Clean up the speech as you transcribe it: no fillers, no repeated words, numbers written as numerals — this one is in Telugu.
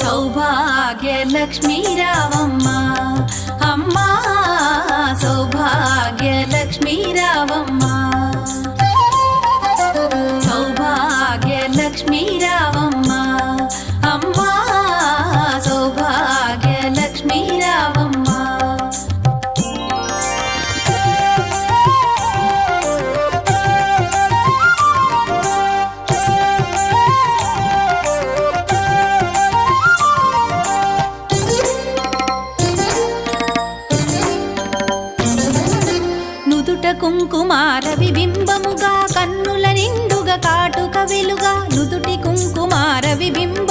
సౌభాగ్యలక్ష్మీ రావమ్మ అమ్మా సౌభాగ్యలక్ష్మీ రావమ్మ సౌభాగ్యలక్ష్మీ రావమ్మ అమ్మా సౌభాగ్యలక్ష్మీ రావమ్మ కుంకుమార విబింబముగా కన్నుల నిండుగా కాటుక వెలుగా నుదుటి కుంకుమార విబింబ